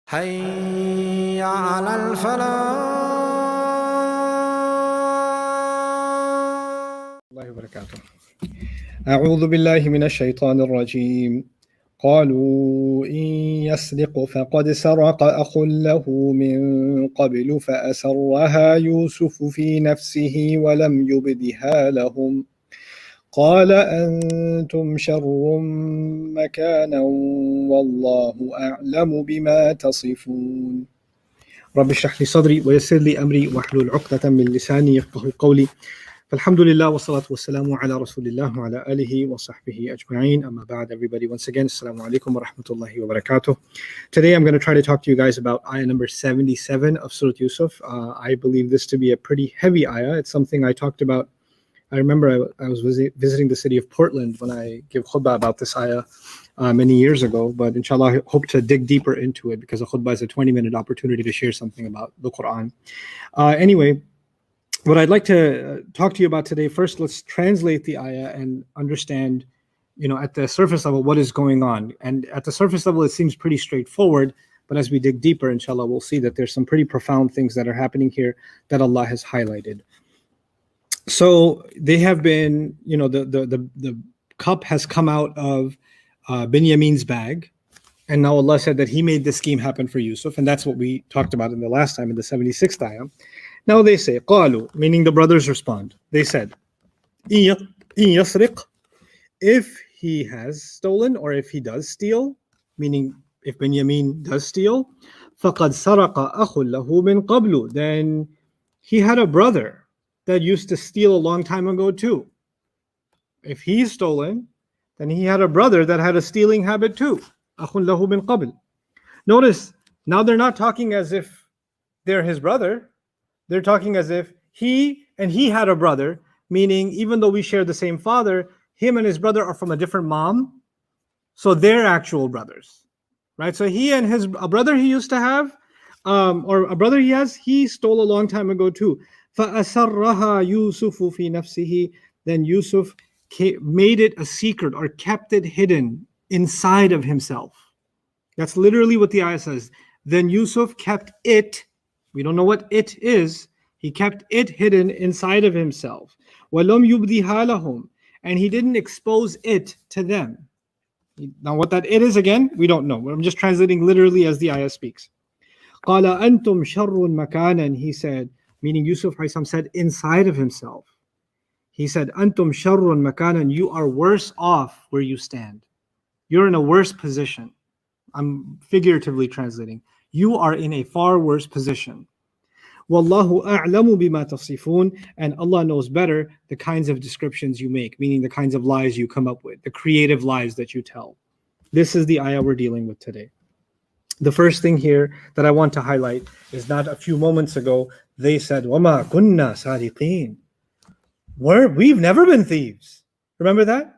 حي على الفلاح. الله وبركاته. أعوذ بالله من الشيطان الرجيم. قالوا إن يسرق فقد سرق أخ له من قبل فأسرها يوسف في نفسه ولم يبدها لهم قال أنتم شر مكانا والله أعلم بما تصفون. رب اشرح لي صدري ويسر لي أمري واحلل عقدة من لساني يفقهوا قولي. Alhamdulillah wa salatu wa salamu ala rasulillah wa ala alihi wa sahbihi ajma'in. Amma ba'd, everybody. Once again, assalamu alaikum wa rahmatullahi wa barakatuh. Today I'm going to try to talk to you guys about ayah number 77 of Surah Yusuf. I believe this to be a pretty heavy ayah. It's something I talked about. I remember I was visiting the city of Portland when I gave khutbah about this ayah many years ago. But inshallah, I hope to dig deeper into it because a khutbah is a 20-minute opportunity to share something about the Quran. Anyway, what I'd like to talk to you about today, first let's translate the ayah and understand, at the surface level what is going on. And at the surface level it seems pretty straightforward, but as we dig deeper, inshallah, we'll see that there's some pretty profound things that are happening here that Allah has highlighted. So they have been, the cup has come out of Binyamin's bag, and now Allah said that He made this scheme happen for Yusuf, and that's what we talked about in the last time in the 76th ayah. Now they say, قالوا, meaning the brothers respond. They said, إن يسرق, if he has stolen or if he does steal, meaning if Binyamin does steal, فقد سرق أخ له من قبل, then he had a brother that used to steal a long time ago too. If he's stolen, then he had a brother that had a stealing habit too. أخ له من قبل. Notice, now they're not talking as if they're his brother. They're talking as if he had a brother, meaning even though we share the same father, him and his brother are from a different mom, so they're actual brothers, right? So he and a brother he used to have, or a brother he has, he stole a long time ago too. فَأَسَرَّهَا يُوسُفُ فِي نَفْسِهِ, then Yusuf made it a secret or kept it hidden inside of himself. That's literally what the ayah says. Then Yusuf kept it. We don't know what it is. He kept it hidden inside of himself. وَلَمْ يُبْدِهَا لَهُمْ, and he didn't expose it to them. Now what that it is again, we don't know. I'm just translating literally as the ayah speaks. قَالَ أَنْتُمْ شَرٌّ مَكَانًا, he said, meaning Yusuf said inside of himself. He said, أَنْتُمْ شَرٌّ مَكَانًا, you are worse off where you stand. You're in a worse position. I'm figuratively translating. You are in a far worse position. Wallahu a'lamu bima tasifun, and Allah knows better the kinds of descriptions you make, meaning the kinds of lies you come up with, the creative lies that you tell. This is the ayah we're dealing with today. The first thing here that I want to highlight is not a few moments ago, they said, وَمَا كُنَّا سَارِقِينَ. We've never been thieves. Remember that?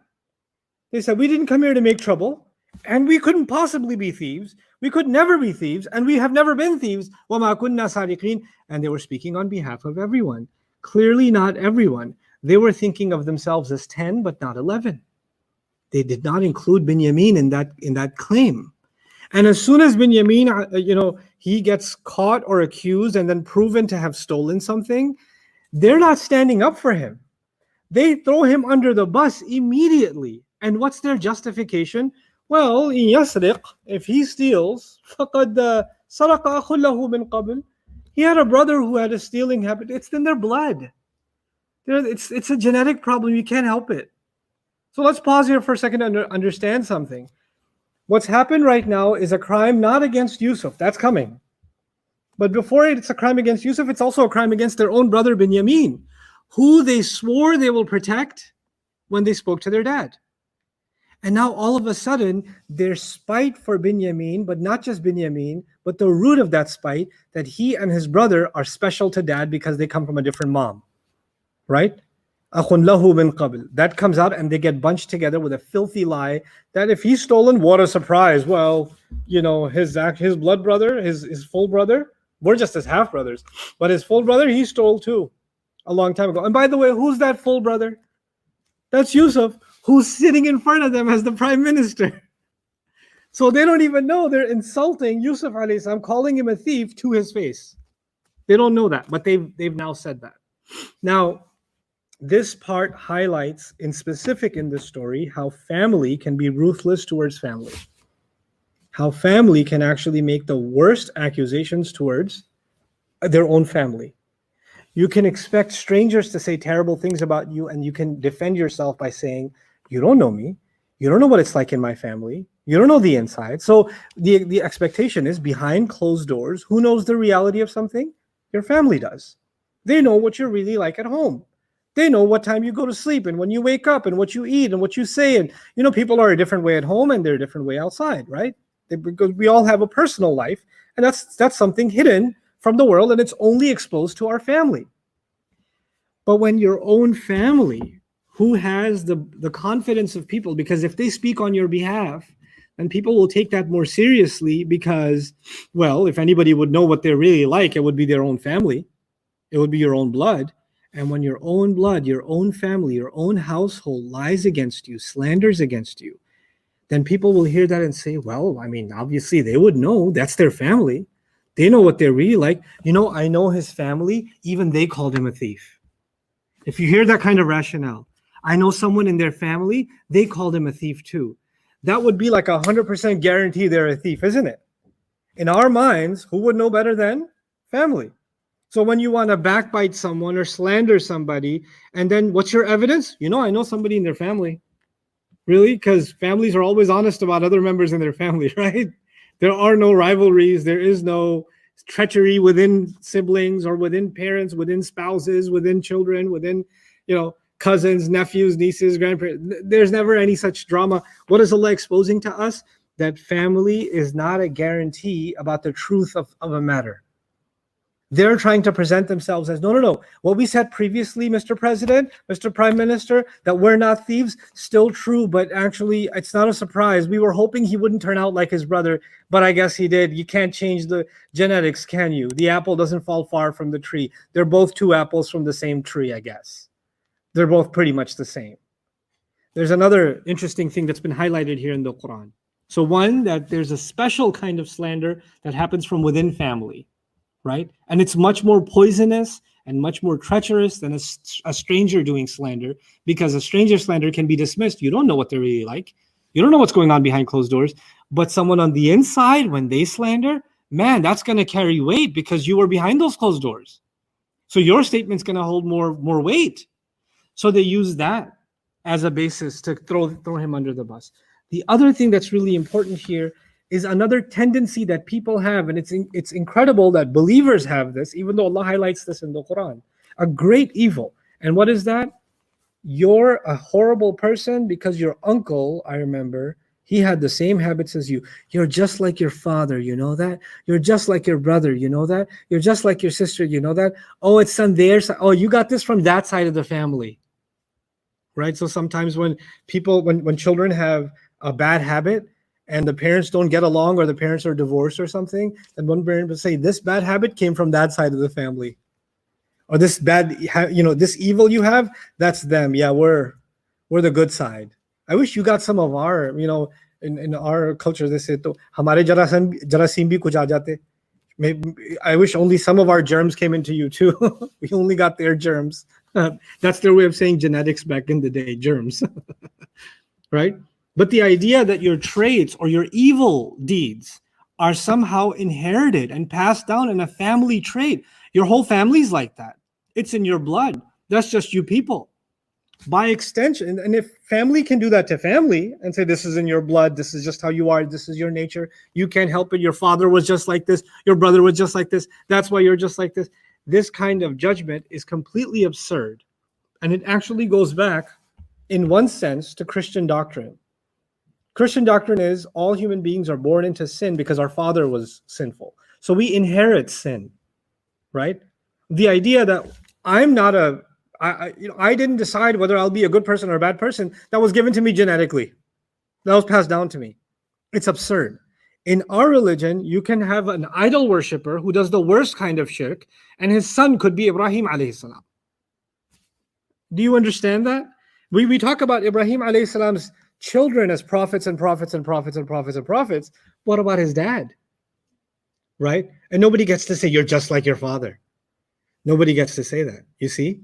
They said, we didn't come here to make trouble, and we couldn't possibly be thieves. We could never be thieves, and we have never been thieves. وَمَا كُنَّا سَارِقِينَ. And they were speaking on behalf of everyone. Clearly not everyone. They were thinking of themselves as 10, but not 11. They did not include Binyamin in that claim. And as soon as Binyamin, he gets caught or accused and then proven to have stolen something, they're not standing up for him. They throw him under the bus immediately. And what's their justification? Well, إن يسرق, if he steals, فقد سرق أخ له من قبل. He had a brother who had a stealing habit. It's in their blood. It's a genetic problem. You can't help it. So let's pause here for a second to understand something. What's happened right now is a crime not against Yusuf. That's coming. But before it's a crime against Yusuf, it's also a crime against their own brother Binyamin, who they swore they will protect when they spoke to their dad. And now all of a sudden, their spite for Binyamin, but not just Binyamin, but the root of that spite, that he and his brother are special to dad because they come from a different mom. Right? أَخٌ لَهُ مِنْ قَبْلِ. That comes out and they get bunched together with a filthy lie that if he's stolen, what a surprise. Well, his blood brother, his full brother, we're just his half brothers. But his full brother, he stole too a long time ago. And by the way, who's that full brother? That's Yusuf, who's sitting in front of them as the prime minister. So they don't even know they're insulting Yusuf alayhi salam, calling him a thief to his face. They don't know that, but they've now said that. Now, this part highlights in specific in this story how family can be ruthless towards family. How family can actually make the worst accusations towards their own family. You can expect strangers to say terrible things about you, and you can defend yourself by saying, you don't know me. You don't know what it's like in my family. You don't know the inside. So the expectation is behind closed doors. Who knows the reality of something? Your family does. They know what you're really like at home. They know what time you go to sleep and when you wake up and what you eat and what you say. And, people are a different way at home and they're a different way outside, right? Because we all have a personal life, and that's something hidden from the world, and it's only exposed to our family. But when your own family, who has the confidence of people, because if they speak on your behalf, then people will take that more seriously because, well, if anybody would know what they're really like, it would be their own family. It would be your own blood. And when your own blood, your own family, your own household lies against you, slanders against you, then people will hear that and say, well, I mean, obviously they would know. That's their family. They know what they're really like. I know his family, even they called him a thief. If you hear that kind of rationale, I know someone in their family, they called him a thief too. That would be like 100% guarantee they're a thief, isn't it? In our minds, who would know better than family? So when you want to backbite someone or slander somebody, and then what's your evidence? I know somebody in their family. Really? Because families are always honest about other members in their family, right? There are no rivalries. There is no treachery within siblings or within parents, within spouses, within children, within, cousins, nephews, nieces, grandparents. There's never any such drama. What is Allah exposing to us? That family is not a guarantee about the truth of a matter. They're trying to present themselves as, no. What we said previously, Mr. President, Mr. Prime Minister, that we're not thieves, still true, but actually it's not a surprise. We were hoping he wouldn't turn out like his brother, but I guess he did. You can't change the genetics, can you? The apple doesn't fall far from the tree. They're both two apples from the same tree, I guess. They're both pretty much the same. There's another interesting thing that's been highlighted here in the Quran. So one, that there's a special kind of slander that happens from within family. Right? And it's much more poisonous and much more treacherous than a stranger doing slander, because a stranger slander can be dismissed. You don't know what they're really like. You don't know what's going on behind closed doors. But someone on the inside, when they slander, man, that's going to carry weight because you were behind those closed doors. So your statement's going to hold more weight. So they use that as a basis to throw him under the bus. The other thing that's really important here is another tendency that people have, and it's incredible that believers have this, even though Allah highlights this in the Quran, a great evil. And what is that? You're a horrible person because your uncle, I remember, he had the same habits as you. You're just like your father, you know that? You're just like your brother, you know that? You're just like your sister, you know that? Oh, it's on their side. Oh, you got this from that side of the family. Right? So sometimes when children have a bad habit, and the parents don't get along, or the parents are divorced or something, then one parent will say, this bad habit came from that side of the family. Or this this evil you have, that's them. Yeah, we're the good side. I wish you got some of our, in our culture, they say, hamare jarasim bhi kuch aa jate. Maybe, I wish only some of our germs came into you too. We only got their germs. That's their way of saying genetics back in the day, germs. Right? But the idea that your traits or your evil deeds are somehow inherited and passed down in a family trait. Your whole family's like that. It's in your blood. That's just you people. By extension, and if family can do that to family and say, this is in your blood, this is just how you are, this is your nature, you can't help it, your father was just like this, your brother was just like this, that's why you're just like this. This kind of judgment is completely absurd. And it actually goes back, in one sense, to Christian doctrine. Christian doctrine is all human beings are born into sin because our father was sinful. So we inherit sin, right? The idea that I'm not I didn't decide whether I'll be a good person or a bad person. That was given to me genetically. That was passed down to me. It's absurd. In our religion, you can have an idol worshiper who does the worst kind of shirk, and his son could be Ibrahim alayhi salam. Do you understand that? We talk about Ibrahim alayhi salam's children as prophets and prophets and prophets and prophets and prophets, what about his dad? Right? And nobody gets to say, you're just like your father. Nobody gets to say that. You see?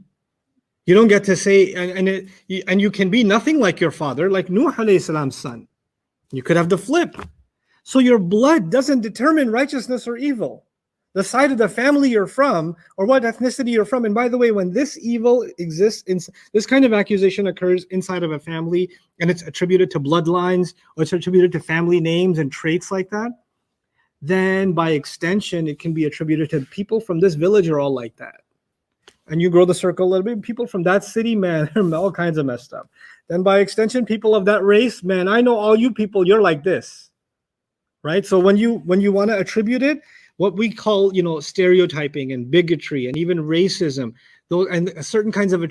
You don't get to say, and you can be nothing like your father, like Nuh alayhi salam's son. You could have the flip. So your blood doesn't determine righteousness or evil. The side of the family you're from, or what ethnicity you're from. And by the way, when this evil exists, this kind of accusation occurs inside of a family, and it's attributed to bloodlines, or it's attributed to family names and traits like that, then by extension, it can be attributed to people from this village are all like that. And you grow the circle a little bit, people from that city, man, they're all kinds of messed up. Then by extension, people of that race, man, I know all you people, you're like this. Right? So when you want to attribute it, what we call, stereotyping and bigotry and even racism, those and certain kinds of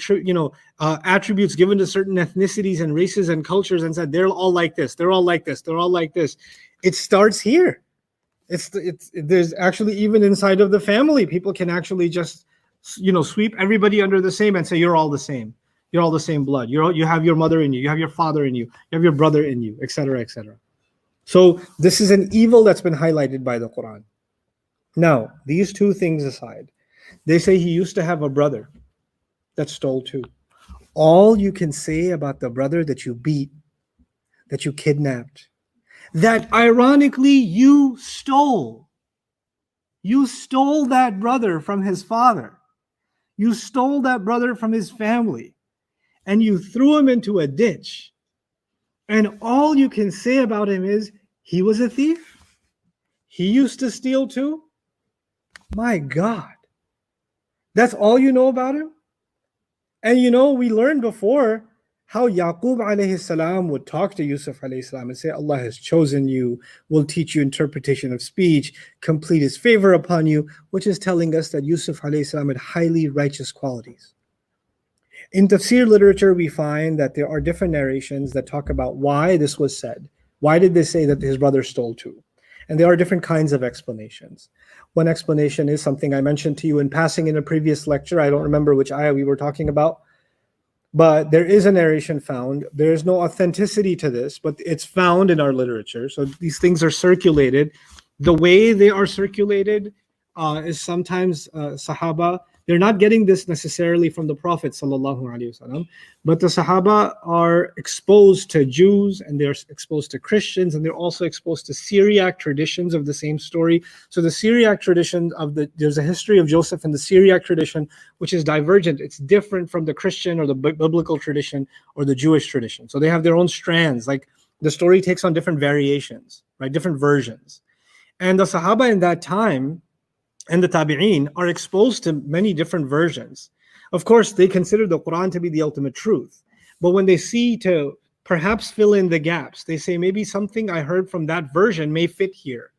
attributes given to certain ethnicities and races and cultures, and said they're all like this, they're all like this, they're all like this. It starts here. There's actually, even inside of the family, people can actually just sweep everybody under the same and say you're all the same. You're all the same blood. You have your mother in you. You have your father in you. You have your brother in you, etc., etc. So this is an evil that's been highlighted by the Quran. Now, these two things aside, they say he used to have a brother that stole too. All you can say about the brother that you beat, that you kidnapped, that ironically you stole that brother from his father. You stole that brother from his family, and you threw him into a ditch. And all you can say about him is, he was a thief. He used to steal too. My God. That's all you know about him? And we learned before how Yaqub alayhi salam would talk to Yusuf alayhi salam and say, Allah has chosen you, will teach you interpretation of speech, complete his favor upon you, which is telling us that Yusuf alayhi salam had highly righteous qualities. In tafsir literature, we find that there are different narrations that talk about why this was said. Why did they say that his brother stole too? And there are different kinds of explanations. One explanation is something I mentioned to you in passing in a previous lecture. I don't remember which ayah we were talking about, but there is a narration found. There is no authenticity to this, but it's found in our literature. So these things are circulated. The way they are circulated is sometimes Sahaba, they're not getting this necessarily from the Prophet ﷺ, but the Sahaba are exposed to Jews, and they're exposed to Christians, and they're also exposed to Syriac traditions of the same story. So the Syriac tradition there's a history of Joseph in the Syriac tradition, which is divergent. It's different from the Christian or the biblical tradition or the Jewish tradition. So they have their own strands. Like the story takes on different variations, right? Different versions. And the Sahaba in that time and the Tabi'een are exposed to many different versions. Of course, they consider the Quran to be the ultimate truth. But when they see to perhaps fill in the gaps, they say maybe something I heard from that version may fit here,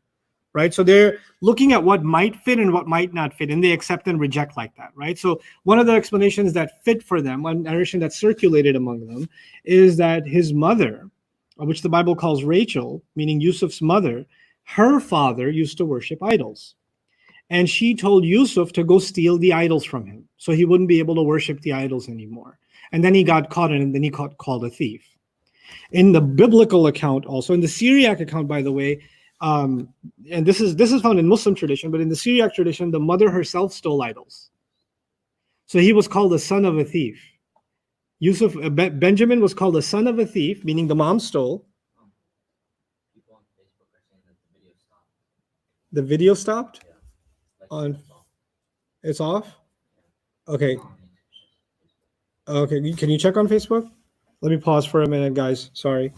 right? So they're looking at what might fit and what might not fit, and they accept and reject like that, right? So one of the explanations that fit for them, one narration that circulated among them, is that his mother, which the Bible calls Rachel, meaning Yusuf's mother, her father used to worship idols. And she told Yusuf to go steal the idols from him, so he wouldn't be able to worship the idols anymore. And then he got caught, and then he got called a thief. In the biblical account, also in the Syriac account, by the way, and this is found in Muslim tradition, but in the Syriac tradition, the mother herself stole idols. So he was called the son of a thief. Benjamin was called the son of a thief, meaning the mom stole. People on Facebook are saying that the video stopped. The video stopped? Yeah. It's off? Okay. Okay, can you check on Facebook? Let me pause for a minute, guys. Sorry.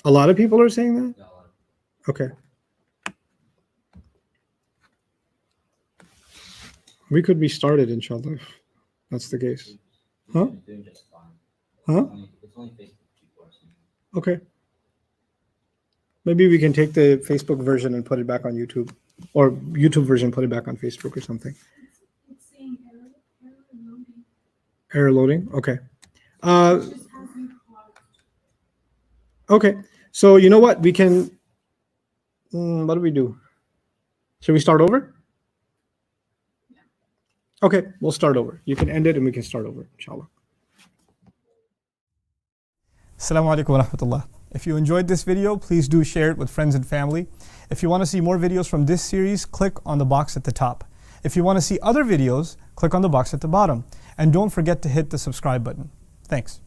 A lot of people are saying that? Okay. We could be started, inshallah, if that's the case. Huh? Huh? It's only Facebook people are saying. Okay. Maybe we can take the Facebook version and put it back on YouTube, or YouTube version, put it back on Facebook or something. It's saying error loading. Error loading? Okay. It just hasn't paused. Okay. So you know what? We can, what do we do? Should we start over? Okay, we'll start over. You can end it and we can start over, inshallah. Assalamu alaikum wa rahmatullah. If you enjoyed this video, please do share it with friends and family. If you want to see more videos from this series, click on the box at the top. If you want to see other videos, click on the box at the bottom. And don't forget to hit the subscribe button. Thanks.